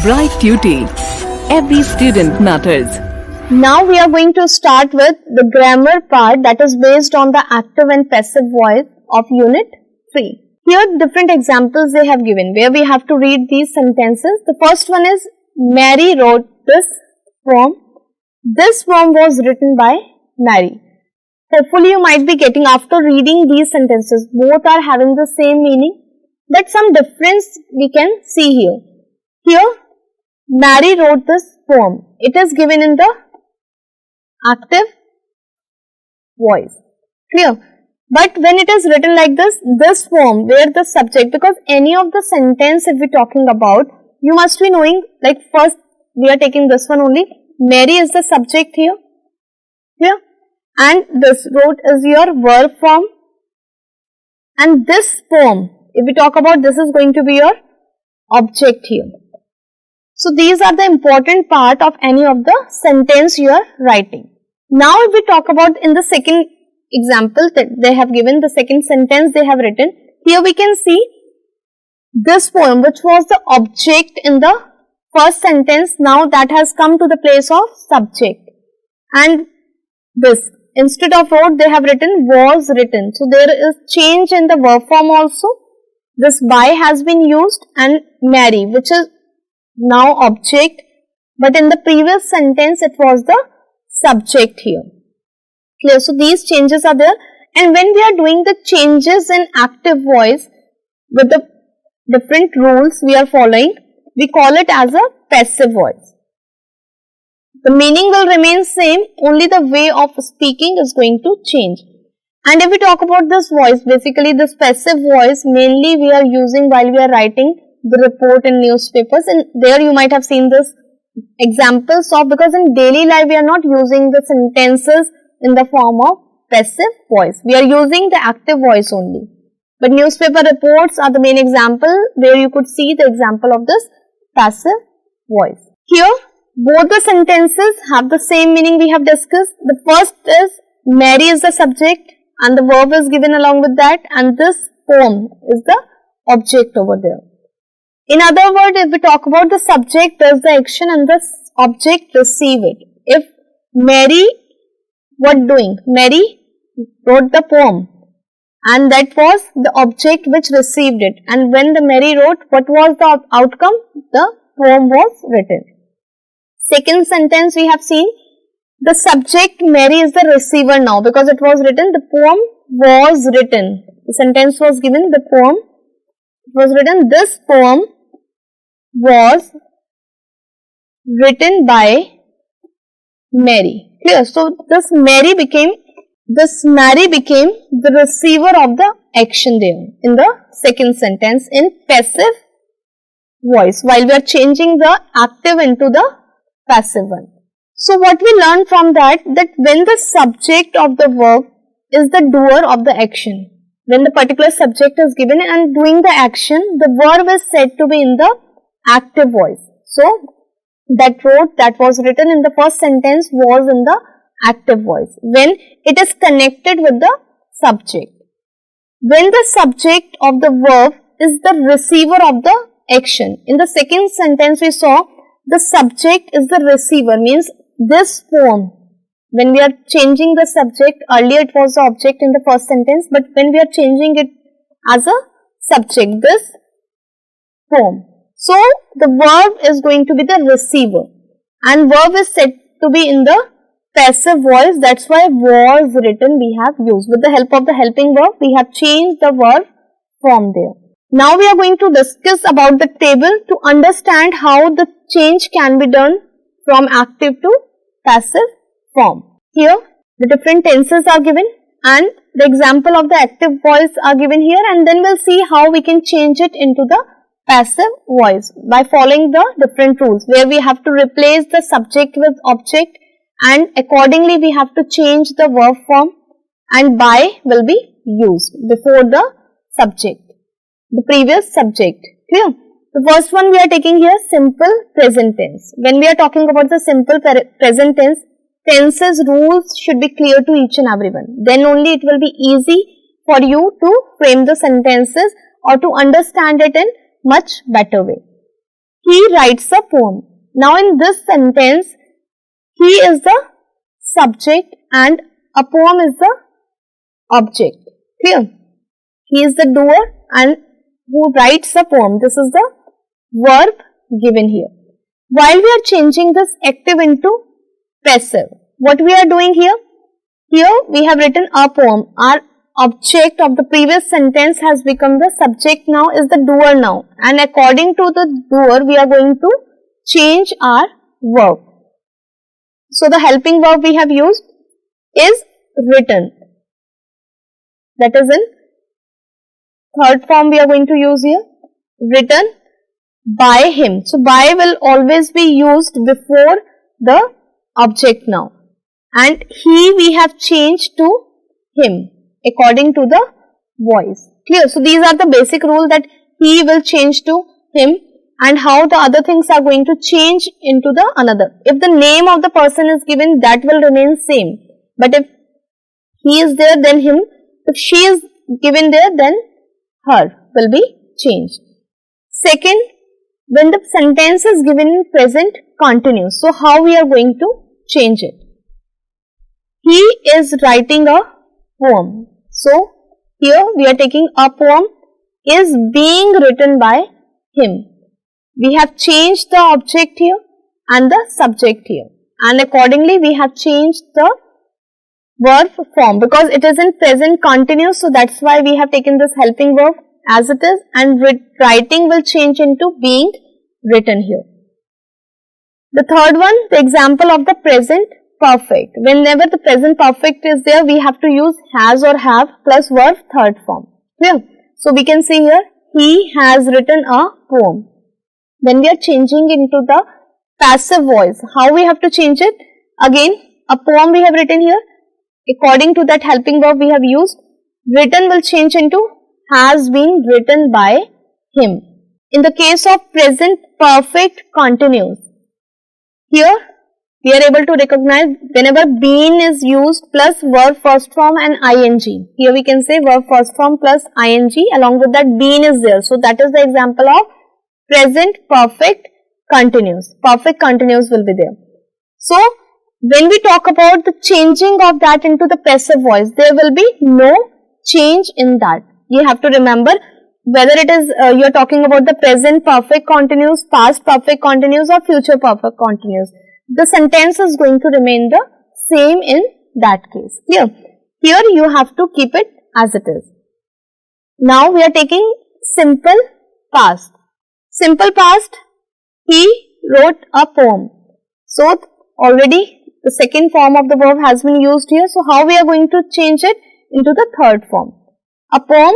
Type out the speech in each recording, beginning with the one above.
Bright Tuty. Every student matters. Now we are going to start with the grammar part that is based on the active and passive voice of Unit 3. Here different examples they have given where we have to read these sentences. The first one is Mary wrote this poem. This poem was written by Mary. Hopefully you might be getting, after reading these sentences, both are having the same meaning, but some difference we can see here. Here Mary wrote this poem. It is given in the active voice. Clear? But when it is written like this poem, where the subject, because any of the sentence if we are talking about, you must be knowing, like first we are taking this one only. Mary is the subject here. Clear? And this wrote is your verb form. And this poem, if we talk about, this is going to be your object here. So these are the important part of any of the sentence you are writing. Now if we talk about in the second example that they have given, the second sentence they have written, here we can see this poem which was the object in the first sentence, now that has come to the place of subject. And this, instead of wrote they have written was written. So there is change in the verb form also. This by has been used and Mary, which is now object, but in the previous sentence it was the subject here. Clear? So these changes are there, and when we are doing the changes in active voice with the different rules we are following, we call it as a passive voice. The meaning will remain same, only the way of speaking is going to change. And if we talk about this voice, basically this passive voice mainly we are using while we are writing the report in newspapers, and there you might have seen this examples of, because in daily life we are not using the sentences in the form of passive voice, we are using the active voice only. But newspaper reports are the main example where you could see the example of this passive voice. Here both the sentences have the same meaning we have discussed. The first is Mary is the subject and the verb is given along with that, and this poem is the object over there. In other words, if we talk about the subject does the action and the object receive it. If Mary, what doing? Mary wrote the poem and that was the object which received it, and when the Mary wrote, what was the outcome? The poem was written. Second sentence we have seen, the subject Mary is the receiver now, because it was written, the poem was written. The sentence was given, the poem was written, this poem was written by Mary. Clear? So this Mary became the receiver of the action there in the second sentence in passive voice, while we are changing the active into the passive one. So what we learn from that when the subject of the verb is the doer of the action, when the particular subject is given and doing the action, the verb is said to be in the active voice. So that wrote, that was written in the first sentence was in the active voice when it is connected with the subject. When the subject of the verb is the receiver of the action, in the second sentence we saw the subject is the receiver, means this poem, when we are changing the subject, earlier it was the object in the first sentence, but when we are changing it as a subject, this poem. So the verb is going to be the receiver and verb is said to be in the passive voice. That's why was written we have used. With the help of the helping verb, we have changed the verb from there. Now we are going to discuss about the table to understand how the change can be done from active to passive form. Here the different tenses are given and the example of the active voice are given here, and then we'll see how we can change it into the passive voice by following the different rules where we have to replace the subject with object, and accordingly we have to change the verb form, and by will be used before the subject, the previous subject. Clear? The first one we are taking here, simple present tense. When we are talking about the simple present tense, tenses rules should be clear to each and everyone. Then only it will be easy for you to frame the sentences or to understand it in much better way. he writes a poem. Now in this sentence, he is the subject and a poem is the object. Clear? He is the doer and who writes a poem. This is the verb given here. While we are changing this active into passive, what we are doing here? Here we have written a poem. Our object of the previous sentence has become the subject, now is the doer now, and according to the doer we are going to change our verb. So the helping verb we have used is written. That is in third form we are going to use here. Written by him. So by will always be used before the object now. And he we have changed to him according to the voice. Clear? So these are the basic rule that he will change to him and how the other things are going to change into the another. If the name of the person is given, that will remain same. But if he is there, then him. If she is given there, then her will be changed. Second, when the sentence is given in present continuous. So how we are going to change it? He is writing a poem. So here we are taking a poem is being written by him. We have changed the object here and the subject here, and accordingly we have changed the verb form because it is in present continuous. So that's why we have taken this helping verb as it is, and writing will change into being written here. The third one, the example of the present perfect. Whenever the present perfect is there, we have to use has or have plus verb third form. Clear? So we can see here, he has written a poem. When we are changing into the passive voice, how we have to change it? Again, a poem we have written here. According to that helping verb we have used, written will change into has been written by him. In the case of present perfect continuous, here we are able to recognize whenever been is used plus verb first form and ing. Here we can say verb first form plus ing, along with that been is there. So that is the example of present perfect continuous. Perfect continuous will be there. So when we talk about the changing of that into the passive voice, there will be no change in that. You have to remember whether it is you are talking about the present perfect continuous, past perfect continuous or future perfect continuous. The sentence is going to remain the same in that case. Clear? Here you have to keep it as it is. Now we are taking simple past. Simple past, he wrote a poem. So already the second form of the verb has been used here. So how we are going to change it into the third form? A poem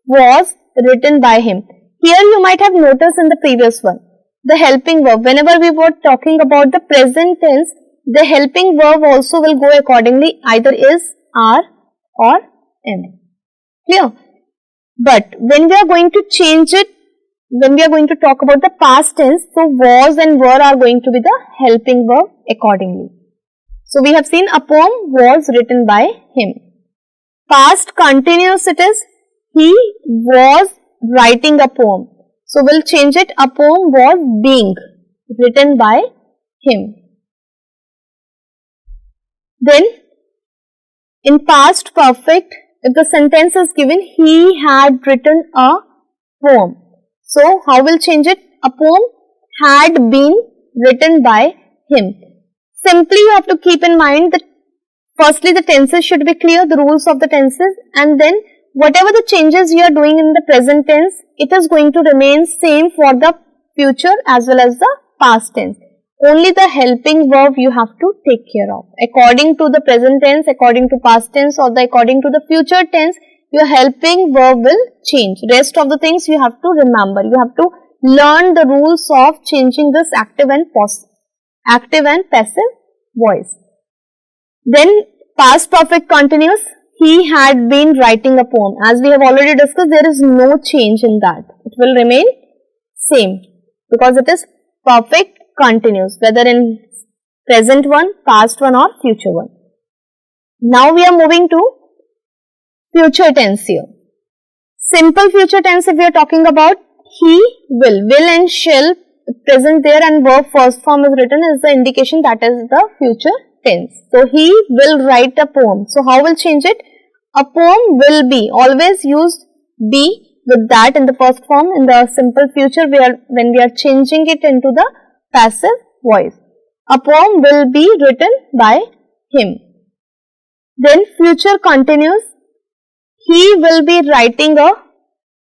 was written by him. Here you might have noticed in the previous one, the helping verb. Whenever we were talking about the present tense, the helping verb also will go accordingly, either is, are or am. Clear? But when we are going to change it, when we are going to talk about the past tense, so was and were are going to be the helping verb accordingly. So we have seen a poem was written by him. Past continuous it is, he was writing a poem. So we'll change it, a poem was being written by him. Then in past perfect, if the sentence is given, he had written a poem. So how we'll change it? A poem had been written by him. Simply you have to keep in mind that firstly the tenses should be clear, the rules of the tenses, and then whatever the changes you are doing in the present tense, it is going to remain same for the future as well as the past tense. Only the helping verb you have to take care of. According to the present tense, according to past tense or according to the future tense, your helping verb will change. Rest of the things you have to remember. You have to learn the rules of changing this active and passive voice. Then past perfect continuous, he had been writing a poem. As we have already discussed, there is no change in that. It will remain same because it is perfect continuous, whether in present one, past one or future one. Now we are moving to future tense here. Simple future tense if we are talking about, he will and shall present there and verb first form is written is the indication that is the future tense. So he will write a poem. So how will change it? A poem will be, always use be with that in the first form. In the simple future when we are changing it into the passive voice. A poem will be written by him. Then future continues. He will be writing a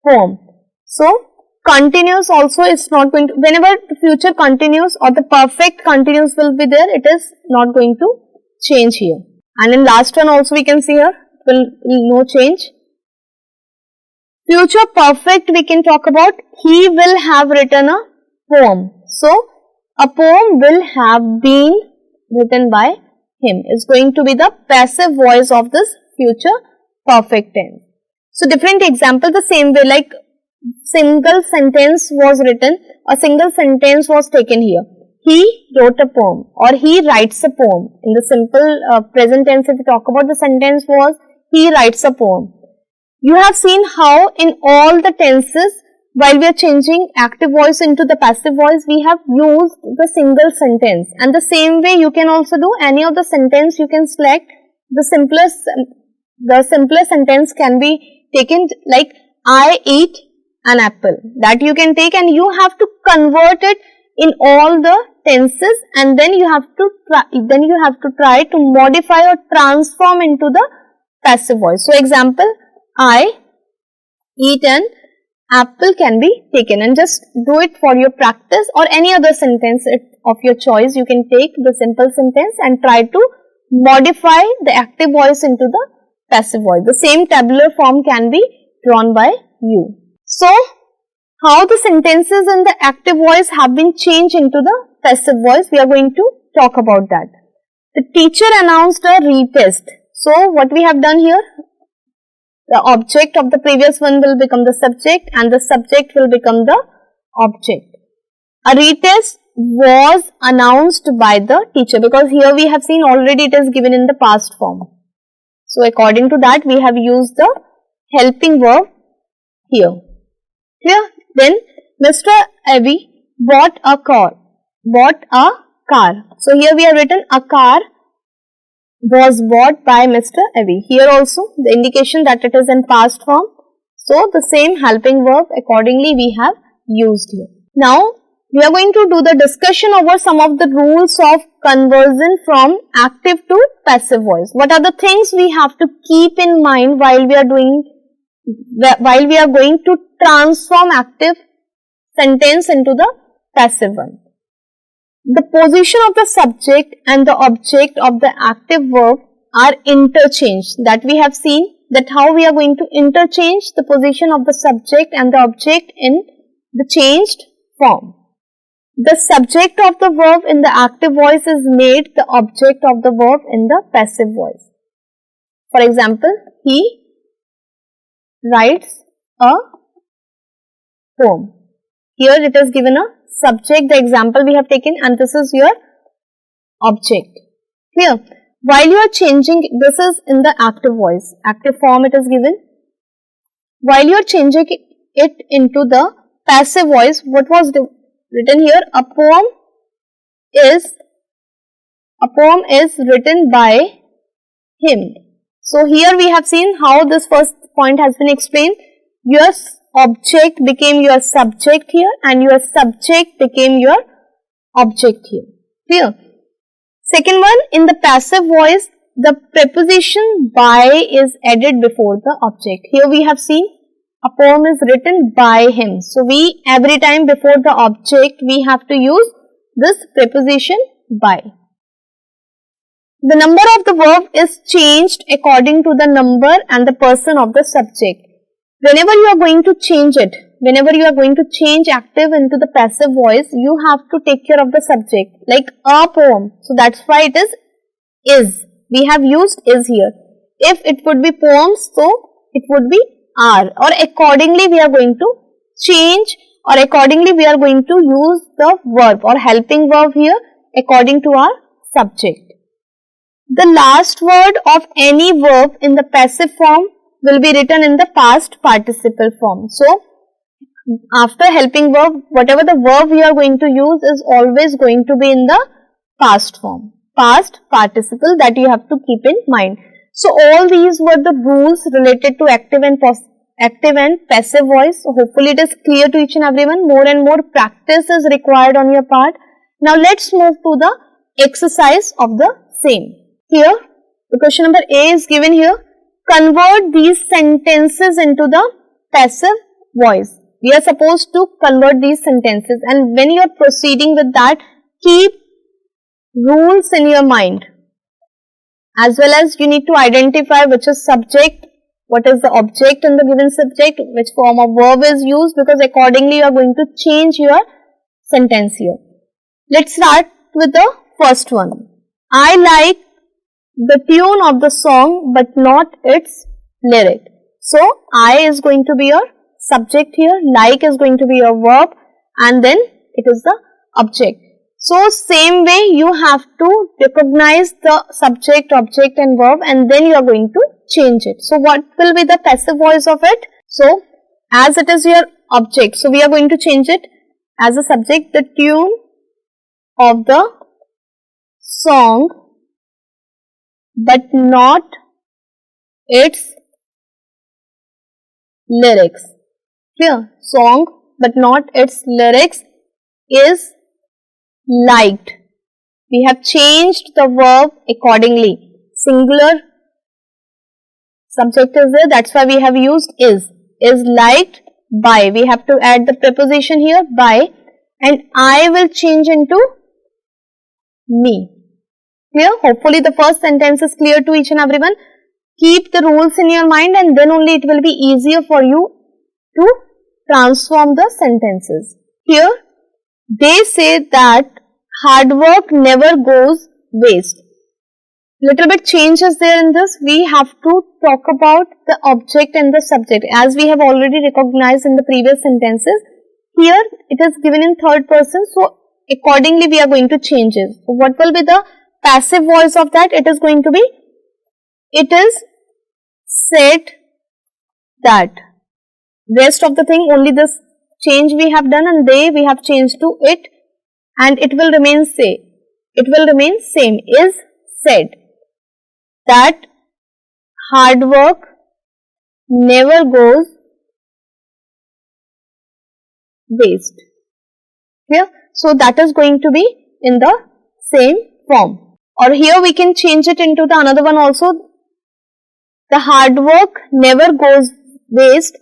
poem. So continuous also is not going to, whenever the future continuous or the perfect continuous will be there, it is not going to change here. And in last one also we can see here, will no change. Future perfect we can talk about, he will have written a poem. So a poem will have been written by him is going to be the passive voice of this future perfect tense. So different example, the same way, like single sentence was written, a single sentence was taken here. He wrote a poem or he writes a poem. In the simple present tense, if we talk about, the sentence was he writes a poem. You have seen how in all the tenses, while we are changing active voice into the passive voice, we have used the single sentence. And the same way you can also do any of the sentence, you can select the simplest sentence can be taken, like I eat an apple. That you can take and you have to convert it in all the tenses, and then you have to try to modify or transform into the passive voice. So example, I eat an apple can be taken, and just do it for your practice, or any other sentence of your choice. You can take the simple sentence and try to modify the active voice into the passive voice. The same tabular form can be drawn by you. So, how the sentences in the active voice have been changed into the passive voice, we are going to talk about that. The teacher announced a retest. So, what we have done here, the object of the previous one will become the subject and the subject will become the object. A retest was announced by the teacher, because here we have seen already it is given in the past form. So, according to that we have used the helping verb here. Clear? Then Mr. Abbey bought a car. So, here we have written a car was bought by Mr. Abbey. Here also the indication that it is in past form. So, the same helping verb accordingly we have used here. Now, we are going to do the discussion over some of the rules of conversion from active to passive voice. What are the things we have to keep in mind while we are going to transform active sentence into the passive one? The position of the subject and the object of the active verb are interchanged. That we have seen, that how we are going to interchange the position of the subject and the object in the changed form. The subject of the verb in the active voice is made the object of the verb in the passive voice. For example, he writes a poem. Here it is given a subject, the example we have taken, and this is your object. Clear? While you are changing, this is in the active voice, active form it is given. While you are changing it into the passive voice, what was written here? A poem is written by him. So, here we have seen how this first point has been explained. Your object became your subject here and your subject became your object here. Clear? Second one, in the passive voice, the preposition by is added before the object. Here we have seen a poem is written by him. So, we every time before the object we have to use this preposition by. The number of the verb is changed according to the number and the person of the subject. Whenever you are going to change it, whenever you are going to change active into the passive voice, you have to take care of the subject, like a poem. So, that's why it is. We have used is here. If it would be poems, so it would be are, or accordingly we are going to change, or accordingly we are going to use the verb or helping verb here according to our subject. The last word of any verb in the passive form will be written in the past participle form. So, after helping verb, whatever the verb we are going to use is always going to be in the past form, past participle, that you have to keep in mind. So all these were the rules related to active and passive voice. So hopefully it is clear to each and everyone. More and more practice is required on your part. Now let's move to the exercise of the same. Here the question number A is given here. Convert these sentences into the passive voice. We are supposed to convert these sentences, and when you are proceeding with that, keep rules in your mind, as well as you need to identify which is subject, what is the object in the given subject, which form of verb is used, because accordingly you are going to change your sentence here. Let's start with the first one. I like the tune of the song but not its lyric. So I is going to be your subject here, like is going to be your verb, and then it is the object. So same way you have to recognize the subject, object and verb, and then you are going to change it. So what will be the passive voice of it? So as it is your object, so we are going to change it as a subject, the tune of the song but not its lyrics. Here, song but not its lyrics is liked. We have changed the verb accordingly. Singular subject is there, that's why we have used is liked by. We have to add the preposition here, by, and I will change into me. Clear? Hopefully the first sentence is clear to each and everyone. Keep the rules in your mind, and then only it will be easier for you to transform the sentences. Here they say that hard work never goes waste. Little bit change is there in this. We have to talk about the object and the subject, as we have already recognized in the previous sentences. Here it is given in third person, so accordingly we are going to change it. So what will be the passive voice of that? It is going to be, it is said that. Rest of the thing, only this change we have done, and they we have changed to it, and it will remain say. It will remain same. Is said that hard work never goes waste. Here, so that is going to be in the same form. Or here we can change it into the another one also. The hard work never goes waste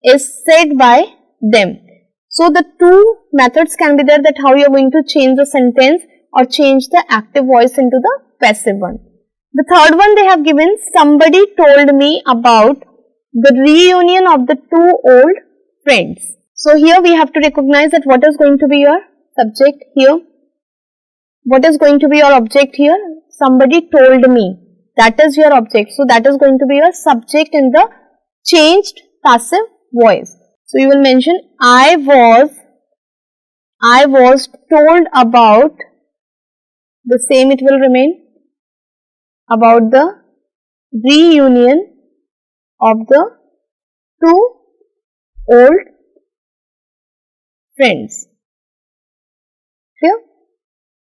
is said by them. So the two methods can be there, that how you are going to change the sentence or change the active voice into the passive one. The third one they have given, somebody told me about the reunion of the two old friends. So here we have to recognize that what is going to be your subject here, what is going to be your object here. Somebody told me, that is your object. So that is going to be your subject in the changed passive voice. So you will mention, I was told about, the same it will remain, about the reunion of the two old friends. Clear?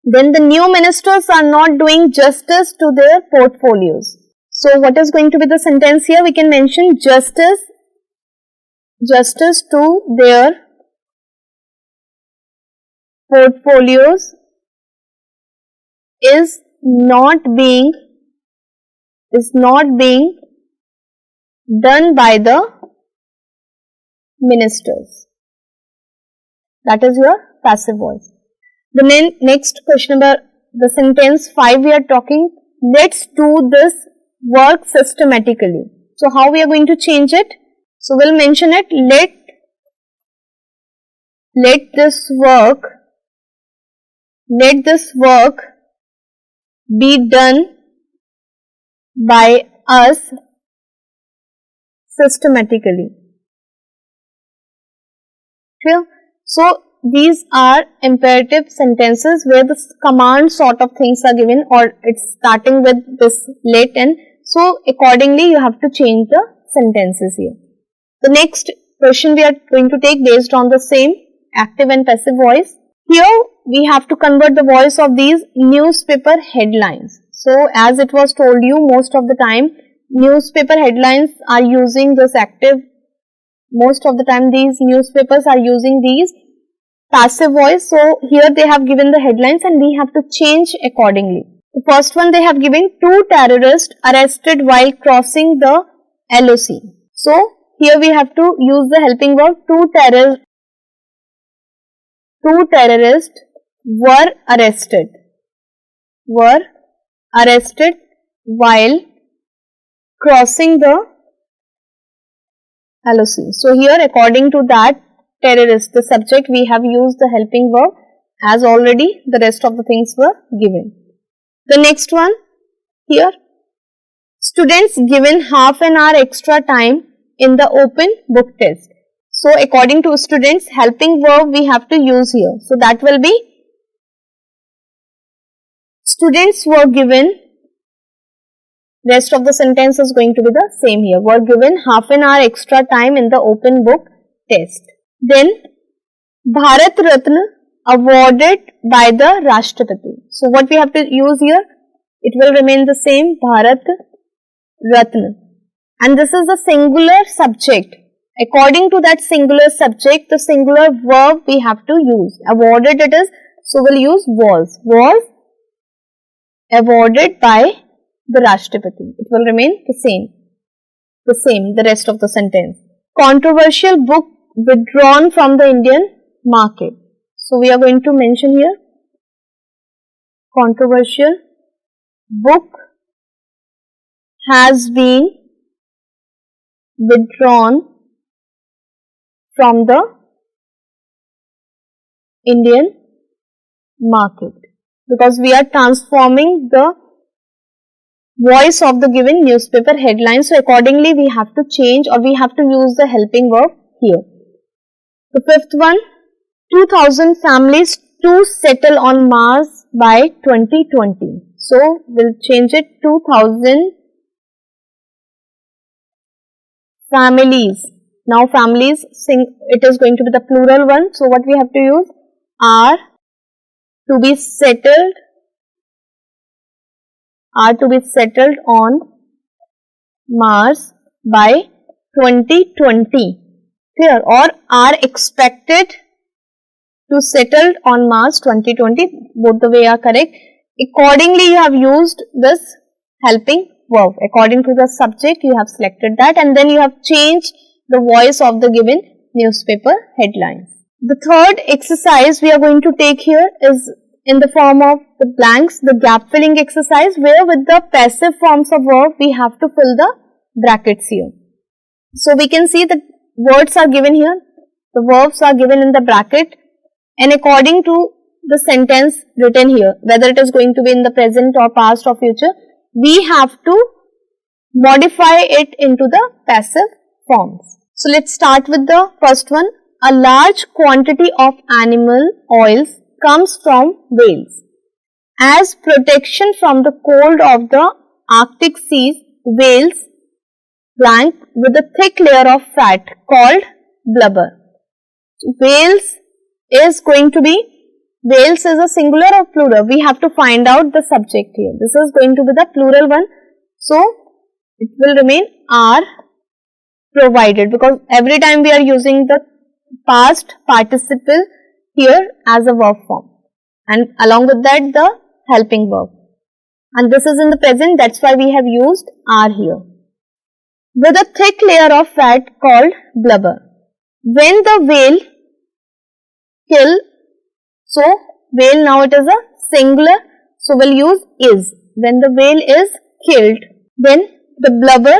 Then the new ministers are not doing justice to their portfolios. So what is going to be the sentence here? We can mention justice to their portfolios is not being done by the ministers. That is your passive voice. The next question number, the sentence 5 we are talking, let's do this work systematically. So how we are going to change it? So we'll mention it, let this work be done by us systematically. Clear? So these are imperative sentences where the command sort of things are given, or it's starting with this let, and so accordingly you have to change the sentences here. The next question we are going to take based on the same active and passive voice. Here we have to convert the voice of these newspaper headlines. So as it was told you, most of the time newspaper headlines are using this active. Most of the time these newspapers are using these passive voice. So here they have given the headlines and we have to change accordingly. The first one they have given, 2 terrorists arrested while crossing the LOC. So here we have to use the helping verb. 2 terrorists were arrested while crossing the LOC. So here according to that terrorist, the subject, we have used the helping verb, as already the rest of the things were given. The next one here, students given half an hour extra time in the open book test. So according to students, helping verb we have to use here. So that will be, students were given, rest of the sentence is going to be the same here, were given half an hour extra time in the open book test. Then Bharat Ratna awarded by the Rashtrapati. So what we have to use here, it will remain the same, Bharat Ratna, and this is the singular subject. According to that singular subject, the singular verb we have to use. Awarded it is, so we'll use was awarded by the Rashtrapati. It will remain the same, the rest of the sentence. Controversial book withdrawn from the Indian market. So we are going to mention here, controversial book has been withdrawn from the Indian market, because we are transforming the voice of the given newspaper headline. So accordingly we have to change, or we have to use the helping verb here. The fifth one, 2000 families to settle on Mars by 2020. So we'll change it, 2000 families. Now families, it is going to be the plural one. So what we have to use, are to be settled on Mars by 2020. Clear? Or are expected to settle on Mars 2020. Both the way are correct. Accordingly you have used this helping verb. According to the subject you have selected that, and then you have changed the voice of the given newspaper headline. The third exercise we are going to take here is in the form of the blanks, the gap filling exercise, where with the passive forms of verb we have to fill the brackets here. So we can see the words are given here, the verbs are given in the bracket, and according to the sentence written here, whether it is going to be in the present or past or future, we have to modify it into the passive forms. So let's start with the first one. A large quantity of animal oils comes from whales. As protection from the cold of the Arctic seas, whales blank with a thick layer of fat called blubber. Whales is going to be, whales is a singular or plural. We have to find out the subject here. This is going to be the plural one. So it will remain are provided, because every time we are using the past participle here as a verb form, and along with that the helping verb, and this is in the present, that's why we have used are here. With a thick layer of fat called blubber. When the whale kill, so whale now it is a singular, so we'll use is. When the whale is killed, then the blubber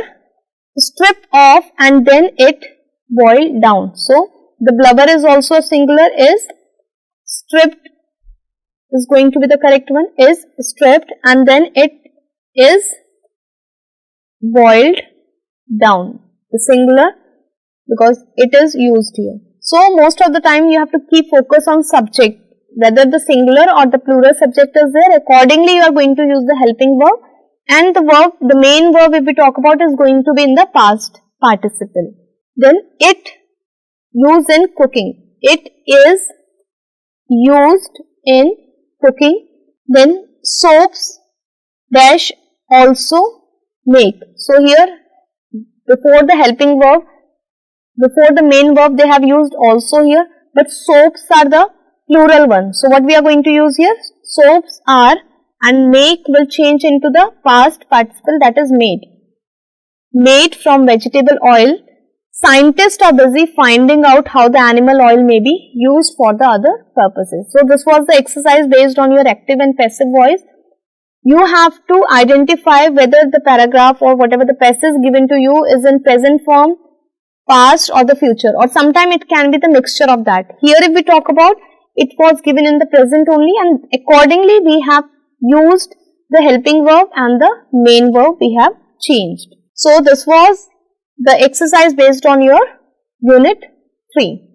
stripped off and then it boiled down. So the blubber is also singular, is stripped is going to be the correct one, is stripped, and then it is boiled down, the singular, because it is used here. So most of the time you have to keep focus on subject, whether the singular or the plural subject is there. Accordingly you are going to use the helping verb, and the verb, the main verb if we talk about, is going to be in the past participle. Then it used in cooking. It is used in cooking. Then soaps dash also make. So here before the helping verb, before the main verb they have used also here, but soaps are the plural one. So what we are going to use here? Soaps are, and make will change into the past participle, that is made. Made from vegetable oil. Scientists are busy finding out how the animal oil may be used for the other purposes. So this was the exercise based on your active and passive voice. You have to identify whether the paragraph or whatever the passage given to you is in present form, past or the future, or sometime it can be the mixture of that. Here if we talk about, it was given in the present only, and accordingly we have used the helping verb and the main verb we have changed. So this was the exercise based on your unit 3.